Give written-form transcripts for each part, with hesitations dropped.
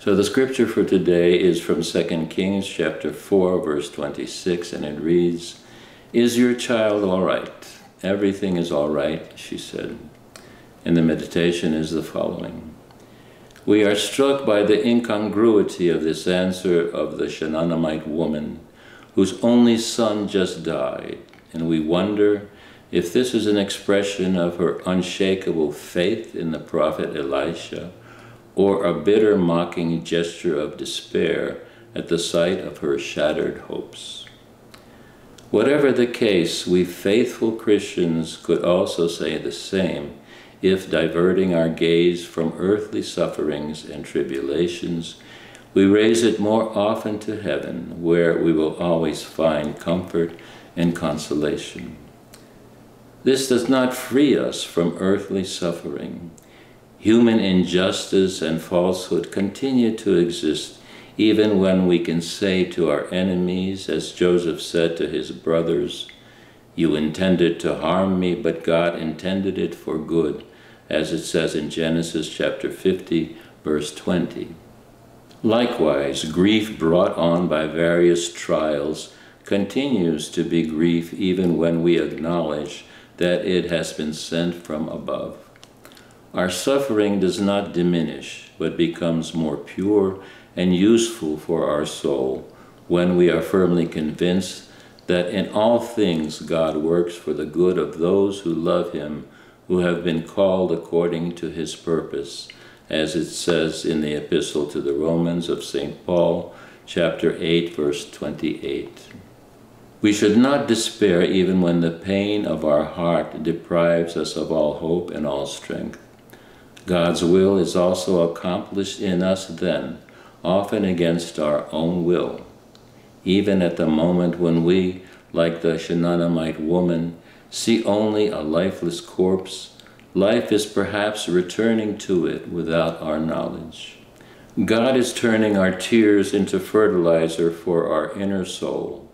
So the scripture for today is from 2 Kings chapter 4, verse 26, and it reads, "Is your child all right?" "Everything is all right," she said. And the meditation is the following. We are struck by the incongruity of this answer of the Shunammite woman, whose only son just died, and we wonder if this is an expression of her unshakable faith in the prophet Elisha, or a bitter mocking gesture of despair at the sight of her shattered hopes. Whatever the case, we faithful Christians could also say the same if, diverting our gaze from earthly sufferings and tribulations, we raise it more often to heaven, where we will always find comfort and consolation. This does not free us from earthly suffering. Human injustice and falsehood continue to exist even when we can say to our enemies, as Joseph said to his brothers, "You intended to harm me, but God intended it for good," as it says in Genesis chapter 50, verse 20. Likewise, grief brought on by various trials continues to be grief even when we acknowledge that it has been sent from above. Our suffering does not diminish, but becomes more pure and useful for our soul when we are firmly convinced that in all things God works for the good of those who love him, who have been called according to his purpose, as it says in the Epistle to the Romans of St. Paul, chapter 8, verse 28. We should not despair even when the pain of our heart deprives us of all hope and all strength. God's will is also accomplished in us then, often against our own will. Even at the moment when we, like the Shunammite woman, see only a lifeless corpse, life is perhaps returning to it without our knowledge. God is turning our tears into fertilizer for our inner soul,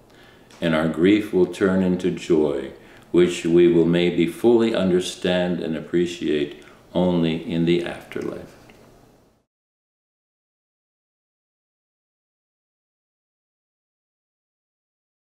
and our grief will turn into joy, which we will maybe fully understand and appreciate only in the afterlife.